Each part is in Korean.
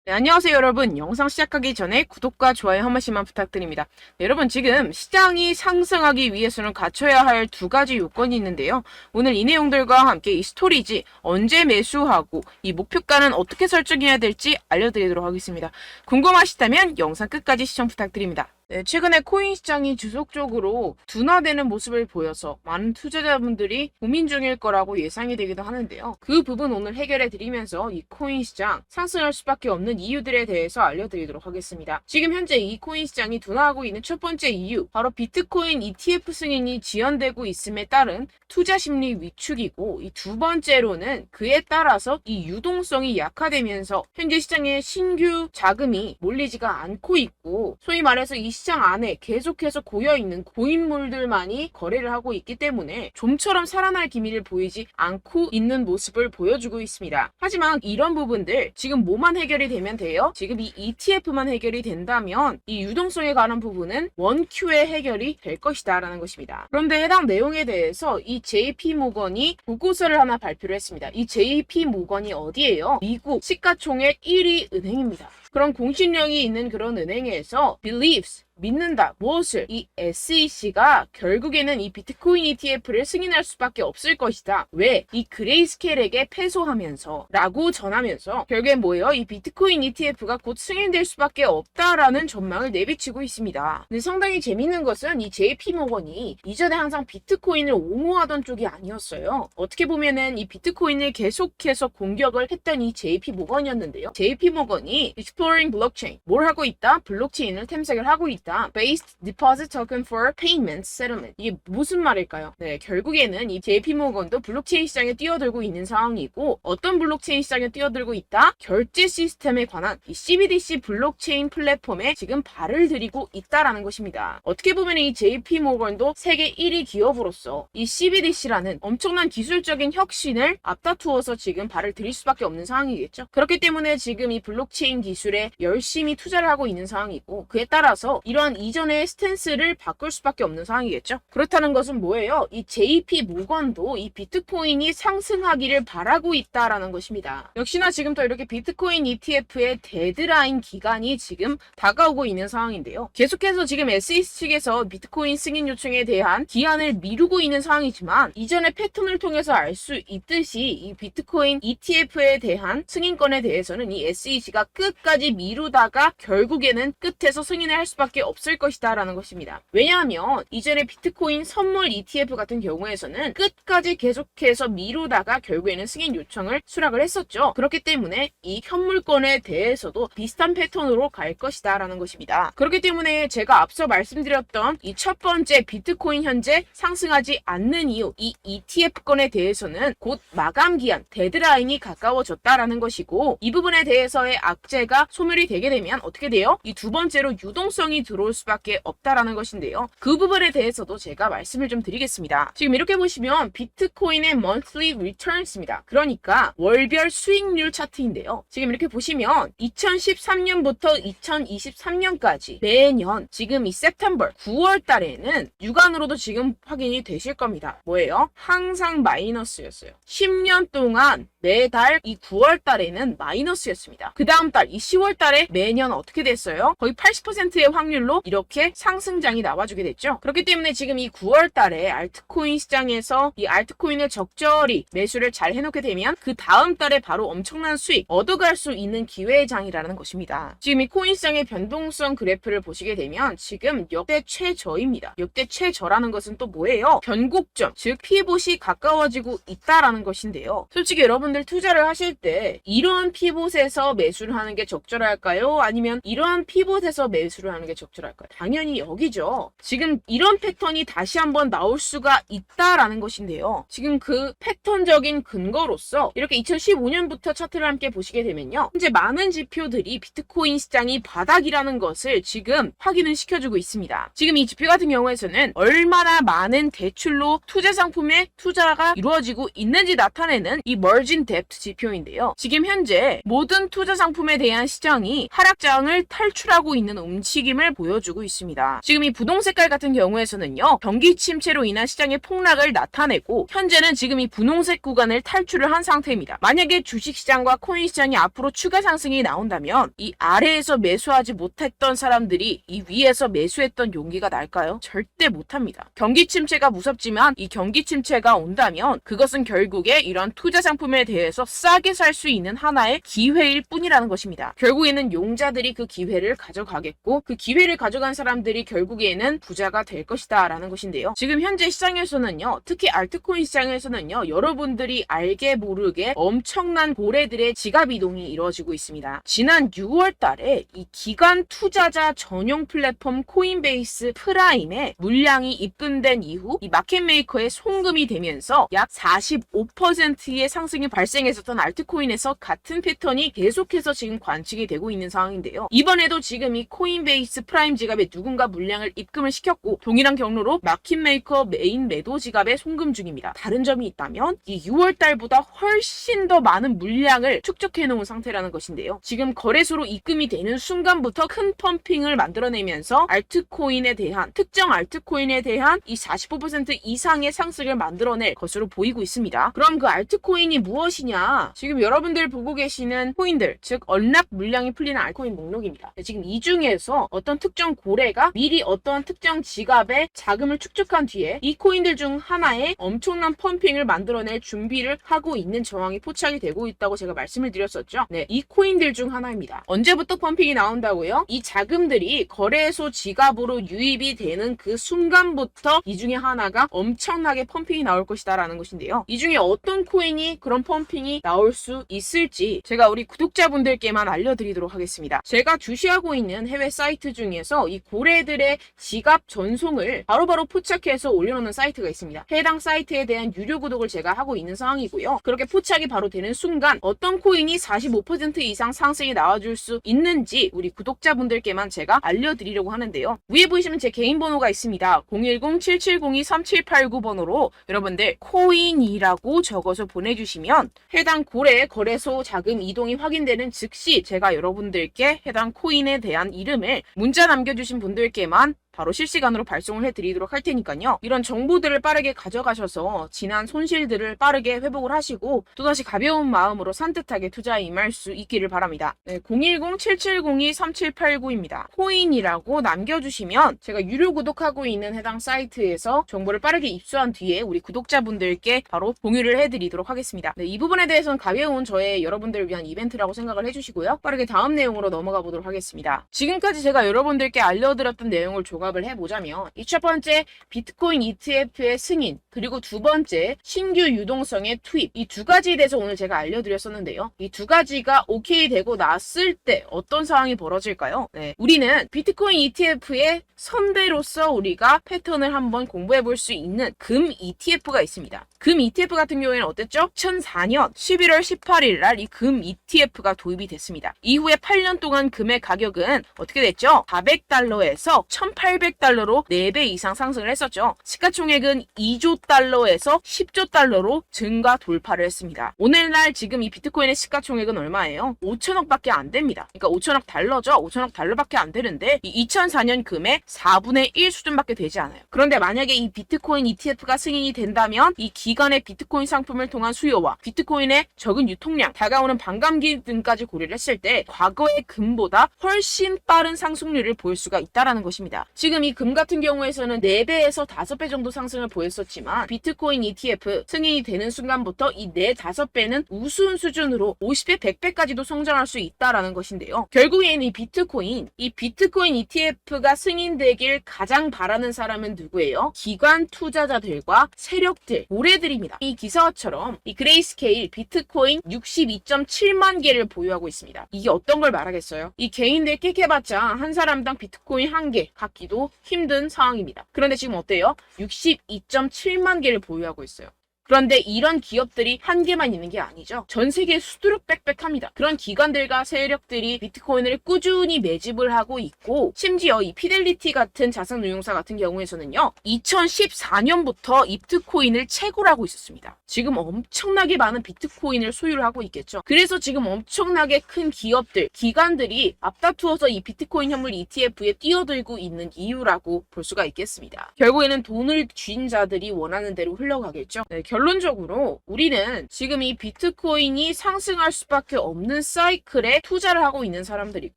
네, 안녕하세요 여러분. 영상 시작하기 전에 구독과 좋아요 한 번씩만 부탁드립니다. 네, 여러분 지금 시장이 상승하기 위해서는 갖춰야 할 두 가지 요건이 있는데요. 오늘 이 내용들과 함께 이 스토리지 언제 매수하고 이 목표가는 어떻게 설정해야 될지 알려드리도록 하겠습니다. 궁금하시다면 영상 끝까지 시청 부탁드립니다. 네, 최근에 코인 시장이 지속적으로 둔화되는 모습을 보여서 많은 투자자분들이 고민 중일 거라고 예상이 되기도 하는데요. 그 부분 오늘 해결해 드리면서 이 코인 시장 상승할 수밖에 없는 이유들에 대해서 알려드리도록 하겠습니다. 지금 현재 이 코인 시장이 둔화하고 있는 첫 번째 이유, 바로 비트코인 ETF 승인이 지연되고 있음에 따른 투자 심리 위축이고, 이 두 번째로는 그에 따라서 이 유동성이 약화되면서 현재 시장에 신규 자금이 몰리지가 않고 있고, 소위 말해서 이 시장 안에 계속해서 고여있는 고인물들만이 거래를 하고 있기 때문에 좀처럼 살아날 기미를 보이지 않고 있는 모습을 보여주고 있습니다. 하지만 이런 부분들 지금 뭐만 해결이 되면 돼요? 지금 이 ETF만 해결이 된다면 이 유동성에 관한 부분은 원큐에 해결이 될 것이다 라는 것입니다. 그런데 해당 내용에 대해서 이 JP모건이 보고서를 하나 발표를 했습니다. 이 JP모건이 어디예요? 미국 시가총액 1위 은행입니다. 그런 공신력이 있는 그런 은행에서 believes 믿는다. 무엇을? 이 SEC가 결국에는 이 비트코인 ETF를 승인할 수밖에 없을 것이다. 왜? 이 그레이스케일에게 패소하면서 라고 전하면서 결국에 뭐예요? 이 비트코인 ETF가 곧 승인될 수밖에 없다라는 전망을 내비치고 있습니다. 근데 상당히 재밌는 것은 이 JP모건이 이전에 항상 비트코인을 옹호하던 쪽이 아니었어요. 어떻게 보면은 이 비트코인을 계속해서 공격을 했던 이 JP모건이었는데요. JP모건이 Exploring Blockchain, 뭘 하고 있다? 블록체인을 탐색을 하고 있다. Based Deposit Token for Payment Settlement. 이게 무슨 말일까요? 네, 결국에는 이 JP모건도 블록체인 시장에 뛰어들고 있는 상황이고, 어떤 블록체인 시장에 뛰어들고 있다? 결제 시스템에 관한 이 CBDC 블록체인 플랫폼에 지금 발을 들이고 있다라는 것입니다. 어떻게 보면 이 JP모건도 세계 1위 기업으로서 이 CBDC라는 엄청난 기술적인 혁신을 앞다투어서 지금 발을 들일 수밖에 없는 상황이겠죠. 그렇기 때문에 지금 이 블록체인 기술에 열심히 투자를 하고 있는 상황이고, 그에 따라서 이러한 이전의 스탠스를 바꿀 수밖에 없는 상황이겠죠. 그렇다는 것은 뭐예요? 이 JP모건도 이 비트코인이 상승하기를 바라고 있다라는 것입니다. 역시나 지금 또 이렇게 비트코인 ETF의 데드라인 기간이 지금 다가오고 있는 상황인데요. 계속해서 지금 SEC 측에서 비트코인 승인 요청에 대한 기한을 미루고 있는 상황이지만, 이전의 패턴을 통해서 알 수 있듯이 이 비트코인 ETF에 대한 승인권에 대해서는 이 SEC가 끝까지 미루다가 결국에는 끝에서 승인을 할 수밖에 없을 것이다 라는 것입니다. 왜냐하면 이전에 비트코인 선물 ETF 같은 경우에서는 끝까지 계속해서 미루다가 결국에는 승인 요청을 수락을 했었죠. 그렇기 때문에 이 현물권에 대해서도 비슷한 패턴으로 갈 것이다 라는 것입니다. 그렇기 때문에 제가 앞서 말씀드렸던 이 첫 번째 비트코인 현재 상승하지 않는 이유, 이 ETF권에 대해서는 곧 마감 기한, 데드라인이 가까워졌다라는 것이고, 이 부분에 대해서의 악재가 소멸이 되게 되면 어떻게 돼요? 이 두 번째로 유동성이 들어올 수밖에 없다라는 것인데요. 그 부분에 대해서도 제가 말씀을 좀 드리겠습니다. 지금 이렇게 보시면 비트코인의 monthly returns입니다. 그러니까 월별 수익률 차트인데요. 지금 이렇게 보시면 2013년부터 2023년까지 매년 지금 이 September 9월 달에는 육안으로도 지금 확인이 되실 겁니다. 뭐예요? 항상 마이너스였어요. 10년 동안 매달 이 9월 달에는 마이너스였습니다. 그 다음 달 이 10월 달에 매년 어떻게 됐어요? 거의 80%의 확률로 이렇게 상승장이 나와주게 됐죠. 그렇기 때문에 지금 이 9월 달에 알트코인 시장에서 이 알트코인을 적절히 매수를 잘 해놓게 되면 그 다음 달에 바로 엄청난 수익 얻어갈 수 있는 기회의 장이라는 것입니다. 지금 이 코인 시장의 변동성 그래프를 보시게 되면 지금 역대 최저입니다. 역대 최저라는 것은 또 뭐예요? 변곡점, 즉 피봇이 가까워지고 있다라는 것인데요. 솔직히 여러분들 투자를 하실 때 이러한 피봇에서 매수를 하는 게 적절할까요? 아니면 이러한 피봇에서 매수를 하는 게 적절할까요? 당연히 여기죠. 지금 이런 패턴이 다시 한번 나올 수가 있다라는 것인데요. 지금 그 패턴적인 근거로서 이렇게 2015년부터 차트를 함께 보시게 되면요. 현재 많은 지표들이 비트코인 시장이 바닥이라는 것을 지금 확인을 시켜주고 있습니다. 지금 이 지표 같은 경우에서는 얼마나 많은 대출로 투자 상품에 투자가 이루어지고 있는지 나타내는 이 머진 뎁트 지표인데요. 지금 현재 모든 투자 상품에 대한 시장이 하락장을 탈출하고 있는 움직임을 보여주고 있습니다. 지금 이 부동 색깔 같은 경우에서는요, 경기 침체로 인한 시장의 폭락을 나타내고 현재는 지금 이 분홍색 구간을 탈출을 한 상태입니다. 만약에 주식시장과 코인시장이 앞으로 추가 상승이 나온다면 이 아래에서 매수하지 못했던 사람들이 이 위에서 매수했던 용기가 날까요? 절대 못합니다. 경기 침체가 무섭지만 이 경기 침체가 온다면 그것은 결국에 이런 투자 상품에 대해서 싸게 살 수 있는 하나의 기회일 뿐이라는 것입니다. 결국에는 용자들이 그 기회를 가져가겠고 그 기회를 가져간 사람들이 결국에는 부자가 될 것이다 라는 것인데요. 지금 현재 시장에서는요, 특히 알트코인 시장에서는요, 여러분들이 알게 모르게 엄청난 고래들의 지갑 이동이 이루어지고 있습니다. 지난 6월 달에 이 기관 투자자 전용 플랫폼 코인베이스 프라임에 물량이 입금된 이후 이 마켓메이커에 송금이 되면서 약 45%의 상승이 발생했었던 알트코인에서 같은 패턴이 계속해서 지금 관측이 되고 있는 상황인데요. 이번에도 지금 이 코인베이스 프라임 지갑에 누군가 물량을 입금을 시켰고 동일한 경로로 마켓메이커 메인 매도 지갑에 송금 중입니다. 다른 점이 있다면 이 6월 달보다 훨씬 더 많은 물량을 축적해 놓은 상태라는 것인데요. 지금 거래소로 입금이 되는 순간부터 큰 펌핑을 만들어내면서 알트코인에 대한 특정 알트코인에 대한 이 45% 이상의 상승을 만들어낼 것으로 보이고 있습니다. 그럼 그 알트코인이 무엇이냐? 지금 여러분들 보고 계시는 코인들, 즉 언락 물량이 풀리는 알트코인 목록입니다. 지금 이 중에서 어떤 특정 고래가 미리 어떤 특정 지갑에 자금을 축적한 뒤에 이 코인들 중 하나에 엄청난 펌핑을 만들어낼 준비를 하고 있는 정황이 포착이 되고 있다고 제가 말씀을 드렸었죠. 네, 이 코인들 중 하나입니다. 언제부터 펌핑이 나온다고요? 이 자금들이 거래소 지갑으로 유입이 되는 그 순간부터 이 중에 하나가 엄청나게 펌핑이 나올 것이다 라는 것인데요. 이 중에 어떤 코인이 그런 펌핑이 나올 수 있을지 제가 우리 구독자분들께만 알려드리도록 하겠습니다. 제가 주시하고 있는 해외 사이트 중에서 이 고래들의 지갑 전송을 바로바로 포착해서 올려놓는 사이트가 있습니다. 해당 사이트에 대한 유료 구독을 제가 하고 있는 상황이고요. 그렇게 포착이 바로 되는 순간 어떤 코인이 45% 이상 상승이 나와줄 수 있는지 우리 구독자분들께만 제가 알려드리려고 하는데요. 위에 보시면 제 개인 번호가 있습니다. 010-7702-3789번호로 여러분들 코인이라고 적어서 보내주시면 해당 고래 거래소 자금 이동이 확인되는 즉시 제가 여러분들께 해당 코인에 대한 이름을 문자 남겨주신 분들께만 바로 실시간으로 발송을 해드리도록 할 테니까요. 이런 정보들을 빠르게 가져가셔서 지난 손실들을 빠르게 회복을 하시고 또다시 가벼운 마음으로 산뜻하게 투자에 임할 수 있기를 바랍니다. 네, 010-7702-3789입니다. 코인이라고 남겨주시면 제가 유료 구독하고 있는 해당 사이트에서 정보를 빠르게 입수한 뒤에 우리 구독자분들께 바로 공유를 해드리도록 하겠습니다. 네, 이 부분에 대해서는 가벼운 저의 여러분들을 위한 이벤트라고 생각을 해주시고요. 빠르게 다음 내용으로 넘어가 보도록 하겠습니다. 지금까지 제가 여러분들께 알려드렸던 내용을 조각을 해보자면 이 첫 번째 비트코인 ETF의 승인, 그리고 두 번째 신규 유동성의 투입, 이 두 가지에 대해서 오늘 제가 알려드렸었는데요. 이 두 가지가 오케이 되고 났을 때 어떤 상황이 벌어질까요? 네, 우리는 비트코인 ETF의 선배로서 우리가 패턴을 한번 공부해 볼 수 있는 금 ETF가 있습니다. 금 ETF 같은 경우에는 어땠죠? 2004년 11월 18일 날 이 금 ETF가 도입이 됐습니다. 이후에 8년 동안 금의 가격은 어떻게 됐죠? 400달러에서 1800달러로 4배 이상 상승을 했었죠. 시가총액은 2조 달러에서 10조 달러로 증가 돌파를 했습니다. 오늘날 지금 이 비트코인의 시가총액은 얼마예요? 5천억 밖에 안 됩니다. 그러니까 5천억 달러죠. 5천억 달러밖에 안 되는데 이 2004년 금의 4분의 1 수준밖에 되지 않아요. 그런데 만약에 이 비트코인 ETF가 승인이 된다면 이 기간의 비트코인 상품을 통한 수요와 비트코인의 적은 유통량, 다가오는 반감기 등까지 고려를 했을 때 과거의 금보다 훨씬 빠른 상승률을 보일 수가 있다는 것입니다. 지금 이 금 같은 경우에서는 4배에서 5배 정도 상승을 보였었지만 비트코인 ETF 승인이 되는 순간부터 이 4, 5배는 우스운 수준으로 50배, 100배까지도 성장할 수 있다는 것인데요. 결국에는 이 비트코인 ETF가 승인되길 가장 바라는 사람은 누구예요? 기관 투자자들과 세력들, 고래들입니다. 이 기사처럼 이 그레이스케일 비트코인 62.7만 개를 보유하고 있습니다. 이게 어떤 걸 말하겠어요? 이 개인들 끽해봤자 한 사람당 비트코인 1개 갖기도 힘든 상황입니다. 그런데 지금 어때요? 62.7만 개를 보유하고 있어요. 그런데 이런 기업들이 한 개만 있는 게 아니죠. 전 세계에 수두룩 빽빽합니다. 그런 기관들과 세력들이 비트코인을 꾸준히 매집을 하고 있고, 심지어 이 피델리티 같은 자산운용사 같은 경우에서는요, 2014년부터 비트코인을 채굴 하고 있었습니다. 지금 엄청나게 많은 비트코인을 소유를 하고 있겠죠. 그래서 지금 엄청나게 큰 기업들, 기관들이 앞다투어서 이 비트코인 현물 ETF에 뛰어들고 있는 이유라고 볼 수가 있겠습니다. 결국에는 돈을 쥔 자들이 원하는 대로 흘러가겠죠. 네, 결론적으로 우리는 지금 이 비트코인이 상승할 수밖에 없는 사이클에 투자를 하고 있는 사람들이,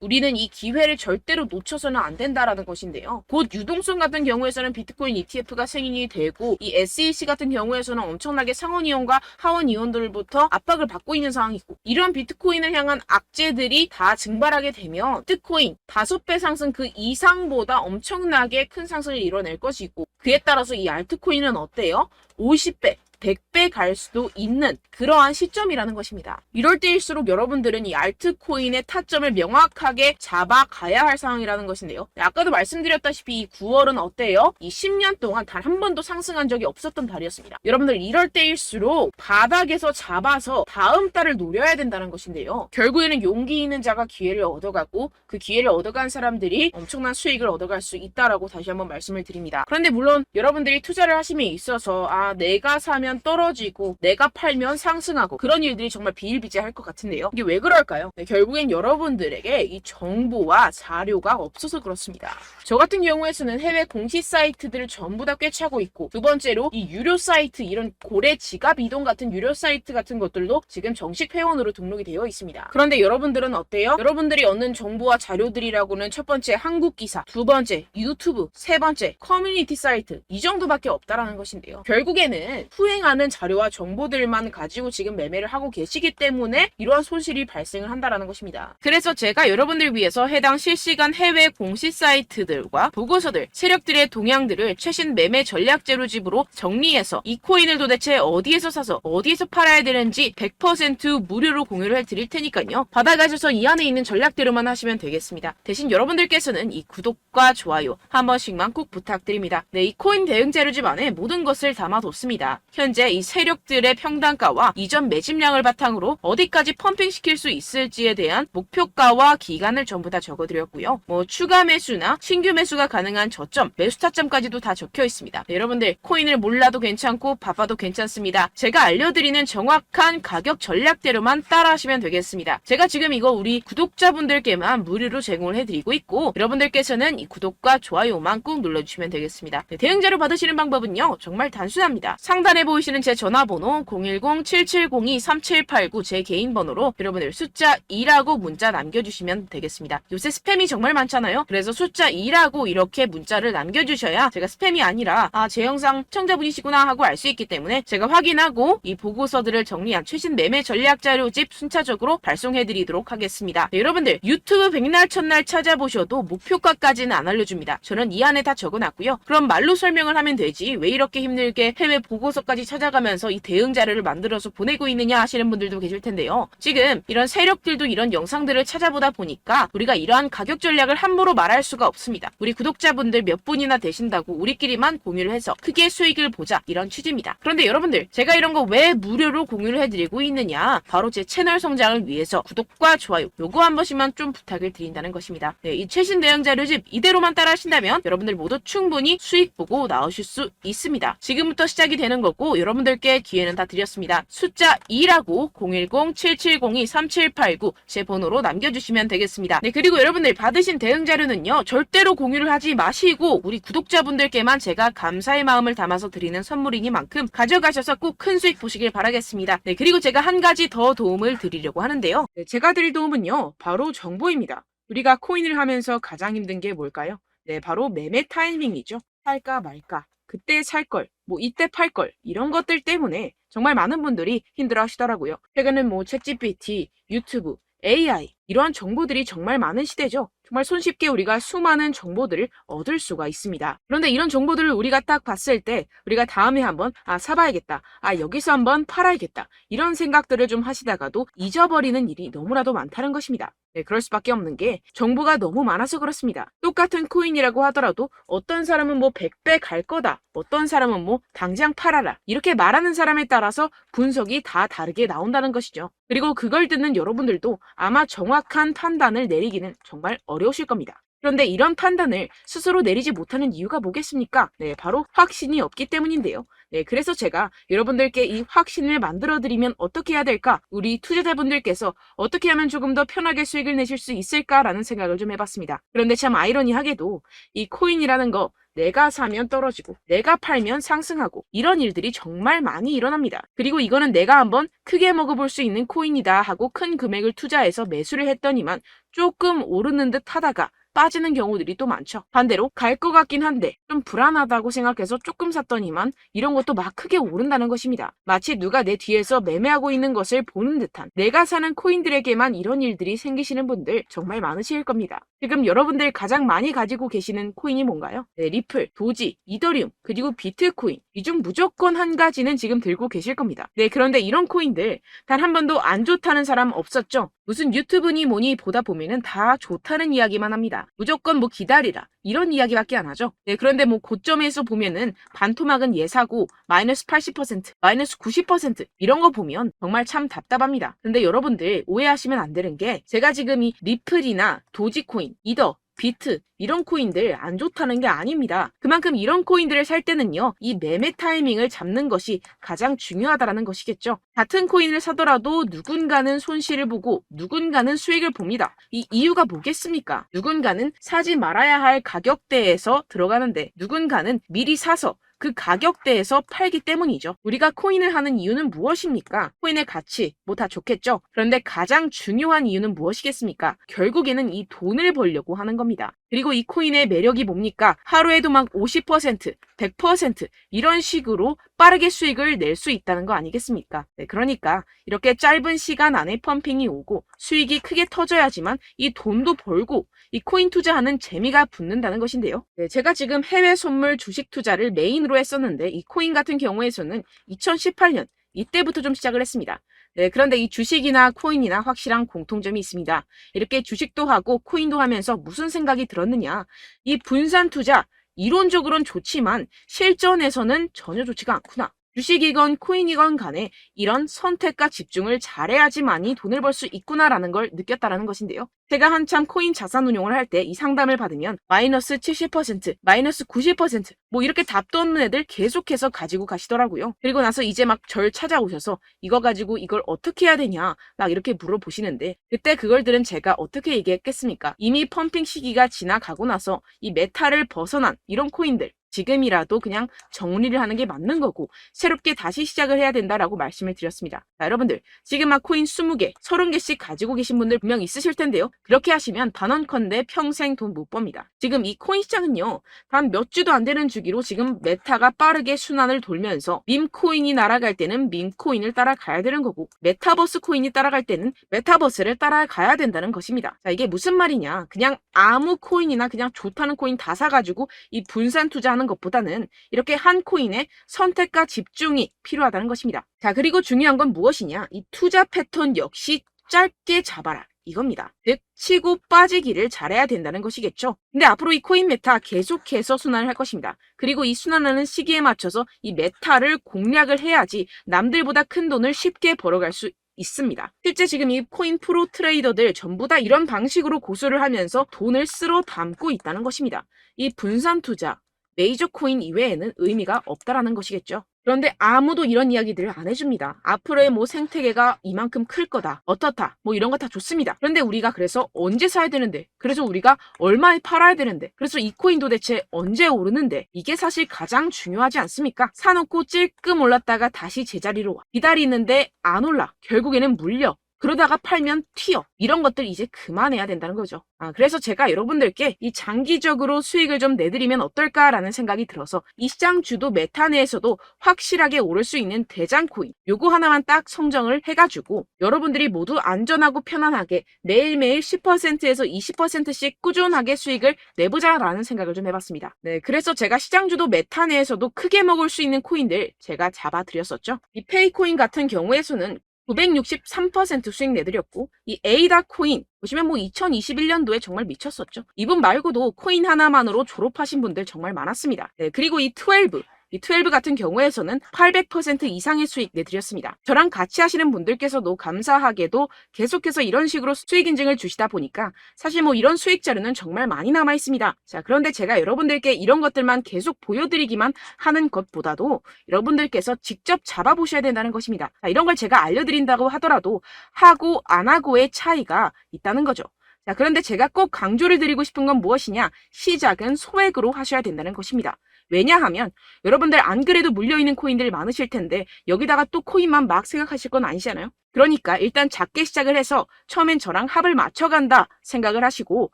우리는 이 기회를 절대로 놓쳐서는 안 된다라는 것인데요. 곧 유동성 같은 경우에서는 비트코인 ETF가 승인이 되고, 이 SEC 같은 경우에서는 엄청나게 상원의원과 하원의원들부터 압박을 받고 있는 상황이고, 이런 비트코인을 향한 악재들이 다 증발하게 되면 비트코인 5배 상승 그 이상보다 엄청나게 큰 상승을 이뤄낼 것이고, 그에 따라서 이 알트코인은 어때요? 50배, 100배 갈 수도 있는 그러한 시점이라는 것입니다. 이럴 때일수록 여러분들은 이 알트코인의 타점을 명확하게 잡아가야 할 상황이라는 것인데요. 아까도 말씀드렸다시피 이 9월은 어때요? 이 10년 동안 단 한 번도 상승한 적이 없었던 달이었습니다. 여러분들 이럴 때일수록 바닥에서 잡아서 다음 달을 노려야 된다는 것인데요. 결국에는 용기 있는 자가 기회를 얻어가고, 그 기회를 얻어간 사람들이 엄청난 수익을 얻어갈 수 있다라고 다시 한번 말씀을 드립니다. 그런데 물론 여러분들이 투자를 하심에 있어서 내가 사면 떨어지고 내가 팔면 상승하고 그런 일들이 정말 비일비재할 것 같은데요. 이게 왜 그럴까요? 네, 결국엔 여러분들에게 이 정보와 자료가 없어서 그렇습니다. 저 같은 경우에서는 해외 공시 사이트들을 전부 다 꿰차고 있고, 두 번째로 이 유료 사이트, 이런 고래 지갑 이동 같은 유료 사이트 같은 것들도 지금 정식 회원으로 등록이 되어 있습니다. 그런데 여러분들은 어때요? 여러분들이 얻는 정보와 자료들이라고는 첫 번째 한국 기사, 두 번째 유튜브, 세 번째 커뮤니티 사이트, 이 정도밖에 없다라는 것인데요. 결국에는 후행하는 자료와 정보들만 가지고 지금 매매를 하고 계시기 때문에 이러한 손실이 발생을 한다라는 것입니다. 그래서 제가 여러분들 위해서 해당 실시간 해외 공시 사이트들과 보고서들, 세력들의 동향들을 최신 매매 전략 재료집으로 정리해서 이 코인을 도대체 어디에서 사서 어디에서 팔아야 되는지 100% 무료로 공유를 해드릴 테니까요. 받아가셔서 이 안에 있는 전략대로만 하시면 되겠습니다. 대신 여러분들께서는 이 구독과 좋아요 한 번씩만 꼭 부탁드립니다. 네, 이 코인 대응 재료집 안에 모든 것을 담아뒀습니다. 현재 이 세력들의 평단가와 이전 매집량을 바탕으로 어디까지 펌핑시킬 수 있을지에 대한 목표가와 기간을 전부 다 적어드렸고요. 추가 매수나 신규 매수가 가능한 저점, 매수 타점까지도 다 적혀 있습니다. 네, 여러분들 코인을 몰라도 괜찮고 바빠도 괜찮습니다. 제가 알려드리는 정확한 가격 전략대로만 따라하시면 되겠습니다. 제가 지금 이거 우리 구독자분들께만 무료로 제공을 해드리고 있고, 여러분들께서는 이 구독과 좋아요만 꾹 눌러주시면 되겠습니다. 네, 대응자료 받으시는 방법은요, 정말 단순합니다. 상단에 보이시는 제 전화번호 010-7702-3789 제 개인 번호로 여러분들 숫자 2라고 문자 남겨주시면 되겠습니다. 요새 스팸이 정말 많잖아요. 그래서 숫자 2라고 이렇게 문자를 남겨주셔야 제가 스팸이 아니라 제 영상 시청자분이시구나 하고 알 수 있기 때문에 제가 확인하고 이 보고서들을 정리한 최신 매매 전략 자료집 순차적으로 발송해드리도록 하겠습니다. 네, 여러분들 유튜브 백날 첫날 찾아보셔도 목표가까지는 안 알려줍니다. 저는 이 안에 다 적어놨고요. 그럼 말로 설명을 하면 되지 왜 이렇게 힘들게 해외 보고서까지 찾아가면서 이 대응 자료를 만들어서 보내고 있느냐 하시는 분들도 계실 텐데요. 지금 이런 세력들도 이런 영상들을 찾아보다 보니까 우리가 이러한 가격 전략을 함부로 말할 수가 없습니다. 우리 구독자분들 몇 분이나 되신다고 우리끼리만 공유를 해서 크게 수익을 보자, 이런 취지입니다. 그런데 여러분들, 제가 이런 거 왜 무료로 공유를 해드리고 있느냐, 바로 제 채널 성장을 위해서 구독과 좋아요 요거 한 번씩만 좀 부탁을 드린다는 것입니다. 네, 이 최신 대응 자료집 이대로만 따라 하신다면 여러분들 모두 충분히 수익 보고 나오실 수 있습니다. 지금부터 시작이 되는 거고, 여러분들께 기회는 다 드렸습니다. 숫자 2라고 010-7702-3789 제 번호로 남겨주시면 되겠습니다. 네, 그리고 여러분들 받으신 대응 자료는요, 절대로 공유를 하지 마시고 우리 구독자분들께만 제가 감사의 마음을 담아서 드리는 선물이니만큼 가져가셔서 꼭 큰 수익 보시길 바라겠습니다. 네, 그리고 제가 한 가지 더 도움을 드리려고 하는데요. 네, 제가 드릴 도움은요, 바로 정보입니다. 우리가 코인을 하면서 가장 힘든 게 뭘까요? 네, 바로 매매 타이밍이죠. 살까 말까, 그때 살 걸, 이때 팔 걸, 이런 것들 때문에 정말 많은 분들이 힘들어 하시더라고요. 최근은 챗GPT, 유튜브, AI 이러한 정보들이 정말 많은 시대죠. 정말 손쉽게 우리가 수많은 정보들을 얻을 수가 있습니다. 그런데 이런 정보들을 우리가 딱 봤을 때 우리가 다음에 한번 사봐야겠다. 여기서 한번 팔아야겠다. 이런 생각들을 좀 하시다가도 잊어버리는 일이 너무나도 많다는 것입니다. 네, 그럴 수밖에 없는 게 정보가 너무 많아서 그렇습니다. 똑같은 코인이라고 하더라도 어떤 사람은 뭐 100배 갈 거다. 어떤 사람은 뭐 당장 팔아라. 이렇게 말하는 사람에 따라서 분석이 다 다르게 나온다는 것이죠. 그리고 그걸 듣는 여러분들도 아마 정확한 판단을 내리기는 정말 어려우실 겁니다. 그런데 이런 판단을 스스로 내리지 못하는 이유가 뭐겠습니까? 네, 바로 확신이 없기 때문인데요. 네, 그래서 제가 여러분들께 이 확신을 만들어드리면 어떻게 해야 될까? 우리 투자자분들께서 어떻게 하면 조금 더 편하게 수익을 내실 수 있을까라는 생각을 좀 해봤습니다. 그런데 참 아이러니하게도 이 코인이라는 거 내가 사면 떨어지고 내가 팔면 상승하고 이런 일들이 정말 많이 일어납니다. 그리고 이거는 내가 한번 크게 먹어볼 수 있는 코인이다 하고 큰 금액을 투자해서 매수를 했더니만 조금 오르는 듯 하다가 빠지는 경우들이 또 많죠. 반대로 갈 것 같긴 한데 좀 불안하다고 생각해서 조금 샀더니만 이런 것도 막 크게 오른다는 것입니다. 마치 누가 내 뒤에서 매매하고 있는 것을 보는 듯한 내가 사는 코인들에게만 이런 일들이 생기시는 분들 정말 많으실 겁니다. 지금 여러분들 가장 많이 가지고 계시는 코인이 뭔가요? 네, 리플, 도지, 이더리움, 그리고 비트코인. 이 중 무조건 한 가지는 지금 들고 계실 겁니다. 네, 그런데 이런 코인들 단 한 번도 안 좋다는 사람 없었죠? 무슨 유튜브니 뭐니 보다 보면은 다 좋다는 이야기만 합니다. 무조건 뭐 기다리라. 이런 이야기밖에 안 하죠. 네, 그런데 뭐 고점에서 보면은 반토막은 예사고 마이너스 80%, 마이너스 90% 이런 거 보면 정말 참 답답합니다. 근데 여러분들 오해하시면 안 되는 게 제가 지금 이 리플이나 도지코인, 이더, 비트 이런 코인들 안 좋다는 게 아닙니다. 그만큼 이런 코인들을 살 때는요, 이 매매 타이밍을 잡는 것이 가장 중요하다는 것이겠죠. 같은 코인을 사더라도 누군가는 손실을 보고 누군가는 수익을 봅니다. 이 이유가 뭐겠습니까? 누군가는 사지 말아야 할 가격대에서 들어가는데 누군가는 미리 사서 그 가격대에서 팔기 때문이죠. 우리가 코인을 하는 이유는 무엇입니까? 코인의 가치, 뭐 다 좋겠죠? 그런데 가장 중요한 이유는 무엇이겠습니까? 결국에는 이 돈을 벌려고 하는 겁니다. 그리고 이 코인의 매력이 뭡니까? 하루에도 막 50%, 100% 이런 식으로 빠르게 수익을 낼 수 있다는 거 아니겠습니까? 네, 그러니까 이렇게 짧은 시간 안에 펌핑이 오고 수익이 크게 터져야지만 이 돈도 벌고 이 코인 투자하는 재미가 붙는다는 것인데요. 네, 제가 지금 해외 선물 주식 투자를 메인으로 했었는데 이 코인 같은 경우에서는 2018년 이때부터 좀 시작을 했습니다. 네, 그런데 이 주식이나 코인이나 확실한 공통점이 있습니다. 이렇게 주식도 하고 코인도 하면서 무슨 생각이 들었느냐? 이 분산 투자 이론적으로는 좋지만 실전에서는 전혀 좋지가 않구나. 주식이건 코인이건 간에 이런 선택과 집중을 잘해야지만이 돈을 벌 수 있구나라는 걸 느꼈다라는 것인데요. 제가 한참 코인 자산 운용을 할 때 이 상담을 받으면 마이너스 70%, 마이너스 90% 뭐 이렇게 답도 없는 애들 계속해서 가지고 가시더라고요. 그리고 나서 이제 막 절 찾아오셔서 이거 가지고 이걸 어떻게 해야 되냐 막 이렇게 물어보시는데 그때 그걸 들은 제가 어떻게 얘기했겠습니까? 이미 펌핑 시기가 지나가고 나서 이 메타를 벗어난 이런 코인들 지금이라도 그냥 정리를 하는 게 맞는 거고 새롭게 다시 시작을 해야 된다라고 말씀을 드렸습니다. 자, 여러분들 지금 막 코인 20개, 30개씩 가지고 계신 분들 분명 있으실 텐데요. 그렇게 하시면 단언컨대 평생 돈 못 법니다. 지금 이 코인 시장은요. 단 몇 주도 안 되는 주기로 지금 메타가 빠르게 순환을 돌면서 밈코인이 날아갈 때는 밈코인을 따라가야 되는 거고 메타버스 코인이 따라갈 때는 메타버스를 따라가야 된다는 것입니다. 자, 이게 무슨 말이냐. 그냥 아무 코인이나 그냥 좋다는 코인 다 사가지고 이 분산 투자하는 것보다는 이렇게 한 코인에 선택과 집중이 필요하다는 것입니다. 자, 그리고 중요한 건 무엇이냐? 이 투자 패턴 역시 짧게 잡아라. 이겁니다. 즉 치고 빠지기를 잘해야 된다는 것이겠죠. 근데 앞으로 이 코인 메타 계속해서 순환을 할 것입니다. 그리고 이 순환하는 시기에 맞춰서 이 메타를 공략을 해야지 남들보다 큰 돈을 쉽게 벌어갈 수 있습니다. 실제 지금 이 코인 프로 트레이더들 전부 다 이런 방식으로 고수를 하면서 돈을 쓸어 담고 있다는 것입니다. 이 분산 투자, 메이저 코인 이외에는 의미가 없다라는 것이겠죠. 그런데 아무도 이런 이야기들을 안 해줍니다. 앞으로의 뭐 생태계가 이만큼 클 거다. 어떻다. 뭐 이런 거 다 좋습니다. 그런데 우리가 그래서 언제 사야 되는데? 그래서 우리가 얼마에 팔아야 되는데? 그래서 이 코인 도대체 언제 오르는데? 이게 사실 가장 중요하지 않습니까? 사놓고 찔끔 올랐다가 다시 제자리로 와. 기다리는데 안 올라. 결국에는 물려. 그러다가 팔면 튀어. 이런 것들 이제 그만해야 된다는 거죠. 그래서 제가 여러분들께 이 장기적으로 수익을 좀 내드리면 어떨까라는 생각이 들어서 이 시장 주도 메타 내에서도 확실하게 오를 수 있는 대장 코인 요거 하나만 딱 선정을 해가지고 여러분들이 모두 안전하고 편안하게 매일매일 10%에서 20%씩 꾸준하게 수익을 내보자라는 생각을 좀 해봤습니다. 네, 그래서 제가 시장 주도 메타 내에서도 크게 먹을 수 있는 코인들 제가 잡아드렸었죠. 이 페이코인 같은 경우에서는 963% 수익 내드렸고 이 에이다 코인 보시면 2021년도에 정말 미쳤었죠. 이분 말고도 코인 하나만으로 졸업하신 분들 정말 많았습니다. 네, 그리고 이12 같은 경우에서는 800% 이상의 수익 내드렸습니다. 저랑 같이 하시는 분들께서도 감사하게도 계속해서 이런 식으로 수익 인증을 주시다 보니까 사실 이런 수익 자료는 정말 많이 남아 있습니다. 자, 그런데 제가 여러분들께 이런 것들만 계속 보여드리기만 하는 것보다도 여러분들께서 직접 잡아보셔야 된다는 것입니다. 자, 이런 걸 제가 알려드린다고 하더라도 하고 안 하고의 차이가 있다는 거죠. 자, 그런데 제가 꼭 강조를 드리고 싶은 건 무엇이냐? 시작은 소액으로 하셔야 된다는 것입니다. 왜냐하면 여러분들 안 그래도 물려있는 코인들 많으실 텐데 여기다가 또 코인만 막 생각하실 건 아니잖아요. 그러니까 일단 작게 시작을 해서 처음엔 저랑 합을 맞춰간다 생각을 하시고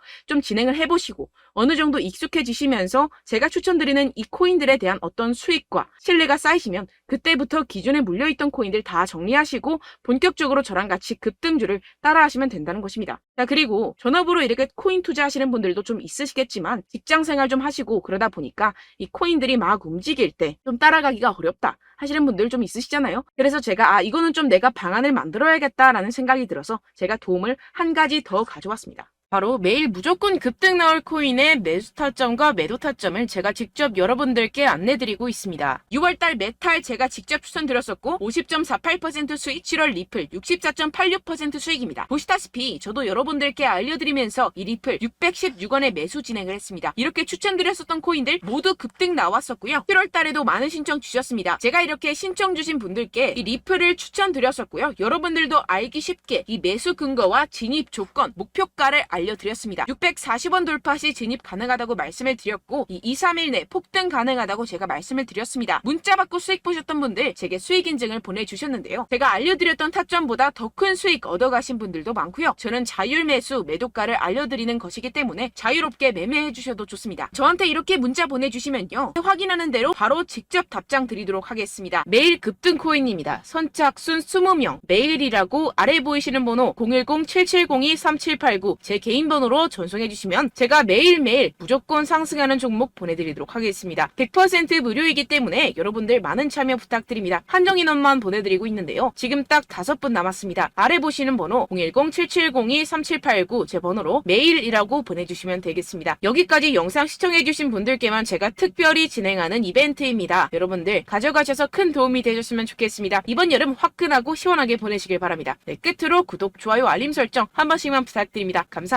좀 진행을 해보시고 어느 정도 익숙해지시면서 제가 추천드리는 이 코인들에 대한 어떤 수익과 신뢰가 쌓이시면 그때부터 기존에 물려있던 코인들 다 정리하시고 본격적으로 저랑 같이 급등주를 따라하시면 된다는 것입니다. 자, 그리고 전업으로 이렇게 코인 투자하시는 분들도 좀 있으시겠지만 직장생활 좀 하시고 그러다 보니까 이 코인들이 막 움직일 때 좀 따라가기가 어렵다 하시는 분들 좀 있으시잖아요. 그래서 제가 이거는 좀 내가 방안을 만들어야겠다라는 생각이 들어서 제가 도움을 한 가지 더 가져왔습니다. 바로 매일 무조건 급등 나올 코인의 매수 타점과 매도 타점을 제가 직접 여러분들께 안내드리고 있습니다. 6월달 메탈 제가 직접 추천드렸었고 50.48% 수익, 7월 리플 64.86% 수익입니다. 보시다시피 저도 여러분들께 알려드리면서 이 리플 616원에 매수 진행을 했습니다. 이렇게 추천드렸었던 코인들 모두 급등 나왔었고요. 7월달에도 많은 신청 주셨습니다. 제가 이렇게 신청 주신 분들께 이 리플을 추천드렸었고요. 여러분들도 알기 쉽게 이 매수 근거와 진입 조건, 목표가를 알려드렸습니다. 640원 돌파 시 진입 가능하다고 말씀을 드렸고 이 2-3일 내 폭등 가능하다고 제가 말씀을 드렸습니다. 문자 받고 수익 보셨던 분들 제게 수익 인증을 보내주셨는데요. 제가 알려드렸던 타점보다 더 큰 수익 얻어가신 분들도 많고요. 저는 자율 매수 매도가를 알려드리는 것이기 때문에 자유롭게 매매해 주셔도 좋습니다. 저한테 이렇게 문자 보내주시면요. 확인하는 대로 바로 직접 답장 드리도록 하겠습니다. 매일 급등 코인입니다. 선착순 20명 매일이라고 아래 보이시는 번호 010-7702-3789 제 개인 번호로 전송해 주시면 제가 매일매일 무조건 상승하는 종목 보내드리도록 하겠습니다. 100% 무료이기 때문에 여러분들 많은 참여 부탁드립니다. 한정 인원만 보내드리고 있는데요. 지금 딱 5분 남았습니다. 아래 보시는 번호 010-7702-3789 제 번호로 메일이라고 보내주시면 되겠습니다. 여기까지 영상 시청해주신 분들께만 제가 특별히 진행하는 이벤트입니다. 여러분들 가져가셔서 큰 도움이 되셨으면 좋겠습니다. 이번 여름 화끈하고 시원하게 보내시길 바랍니다. 네, 끝으로 구독, 좋아요, 알림 설정 한 번씩만 부탁드립니다. 감사합니다.